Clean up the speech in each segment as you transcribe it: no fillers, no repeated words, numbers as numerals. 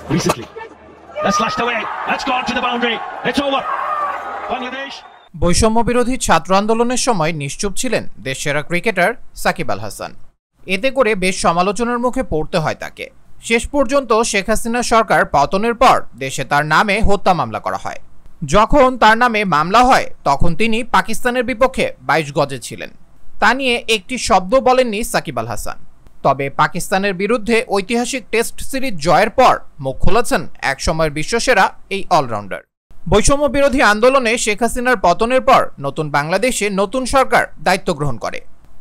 recently. That's slashed away. That's gone to the boundary. It's over. Bangladesh. বৈষম্য বিরোধী ছাত্র আন্দোলনের সময় নিশ্চুপ ছিলেন দেশসেরা ক্রিকেটার সাকিব আল হাসান। এতে করে বেশ সমালোচনার মুখে পড়তে হয় তাকে। শেষ পর্যন্ত শেখ হাসিনা সরকার পতনের পর দেশে তার নামে হত্যা মামলা করা হয়। যখন তার নামে মামলা হয় তখন তিনি পাকিস্তানের বিপক্ষে 22 গজে ছিলেন। তা নিয়ে একটি শব্দ বলেননি সাকিব আল হাসান। তবে পাকিস্তানের বিরুদ্ধে ঐতিহাসিক টেস্ট সিরিজ জয়ের পর মুখ খুলেছেন একসময়ের বিশ্বসেরা এই অলরাউন্ডার। বৈষম্য বিরোধী আন্দোলনে শেখ হাসিনার পতনের পর নতুন বাংলাদেশে নতুন সরকার দায়িত্ব গ্রহণ করে।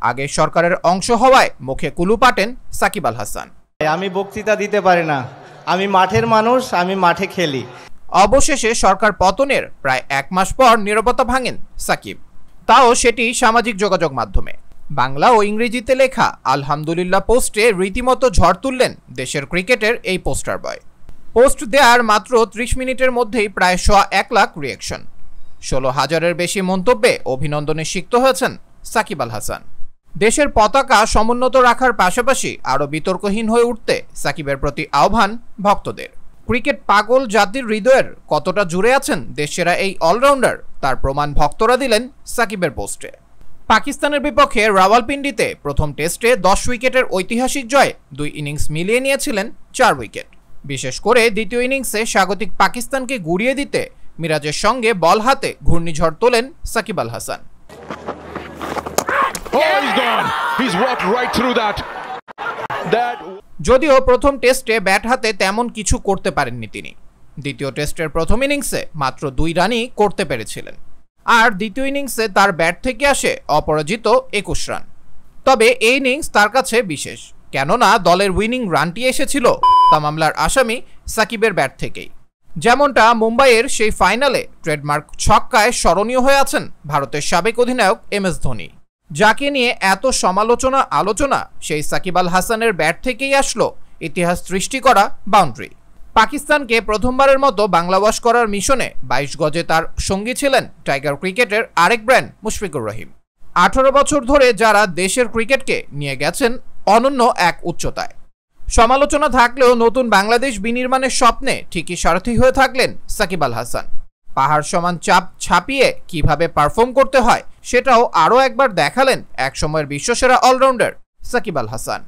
আগের সরকারের অংশ হওয়ায় মুখে কুলু পাটেন সাকিব আল হাসান। আমি বক্তৃতা দিতে পারি না, আমি মাঠের মানুষ, আমি মাঠে খেলি। অবশেষে সরকার পতনের প্রায় 1 মাস পর নীরবতা ভাঙেন সাকিব, তাও সেটি সামাজিক যোগাযোগ মাধ্যমে। বাংলা ও ইংরেজিতে লেখা আলহামদুলিল্লাহ পোস্টে রীতিমতো ঝড় তুললেন দেশের ক্রিকেটের এই পোস্টার বয়। পোস্ট দেওয়ার মাত্র 30 মিনিটের মধ্যেই প্রায় 1 লাখ রিঅ্যাকশন। 16,000-এর বেশি মন্তব্যে অভিনন্দনে সিক্ত হয়েছেন সাকিব আল হাসান। দেশের পতাকা সমুন্নত রাখার পাশাপাশি আরও বিতর্কহীন হয়ে উঠতে সাকিবের প্রতি আহ্বান ভক্তদের। ক্রিকেট পাগল জাতির হৃদয়ের কতটা জুড়ে আছেন দেশসেরা এই অলরাউন্ডার তার প্রমাণ ভক্তরা দিলেন সাকিবের পোস্টে। পাকিস্তানের বিপক্ষে রাওয়ালপিন্ডিতে প্রথম টেস্টে 10 উইকেটের ঐতিহাসিক জয়ে 2 ইনিংস মিলিয়ে নিয়েছিলেন 4 উইকেট। বিশেষ করে দ্বিতীয় ইনিংসে স্বাগতিক পাকিস্তানকে গুড়িয়ে দিতে মিরাজের সঙ্গে বল হাতে ঘূর্ণিঝড় তোলেন সাকিব আল হাসান। যদিও প্রথম টেস্টে ব্যাট হাতে তেমন কিছু করতে পারেননি তিনি। দ্বিতীয় টেস্টের প্রথম ইনিংসে মাত্র 2 রানই করতে পেরেছিলেন। আর দ্বিতীয় ইনিংসে তার ব্যাট থেকে আসে অপরাজিত 21 রান। তবে এই ইনিংস তার কাছে বিশেষ, কেননা দলের উইনিং রানটি এসেছিল তা মামলার আসামি সাকিবের ব্যাট থেকেই। যেমনটা মুম্বাইয়ের সেই ফাইনালে ট্রেডমার্ক ছক্কায় স্মরণীয় হয়ে আছেন ভারতের সাবেক অধিনায়ক MS ধোনি। যাকে নিয়ে এত আলোচনা সেই সাকিব আল হাসানের ব্যাট থেকেই আসলো ইতিহাস সৃষ্টি করা বাউন্ডারি। পাকিস্তানকে প্রথমবারের মতো বাংলা ওয়াশ করার মিশনে 22 গজে তার সঙ্গী ছিলেন টাইগার ক্রিকেটের আরেক ব্র্যান্ড মুশফিকুর রহিম। 18 বছর ধরে যারা দেশের ক্রিকেটকে নিয়ে গেছেন অনন্য এক উচ্চতায়। সমালোচনা থাকলেও নতুন বাংলাদেশ বিনির্মাণের স্বপ্নে ঠিকই সারথি হয়ে থাকলেন সাকিব আল হাসান। পাহাড় সমান চাপ ছাপিয়ে কিভাবে পারফর্ম করতে হয় সেটাও আরও একবার দেখালেন একসময়ের বিশ্বসেরা অলরাউন্ডার সাকিব আল হাসান।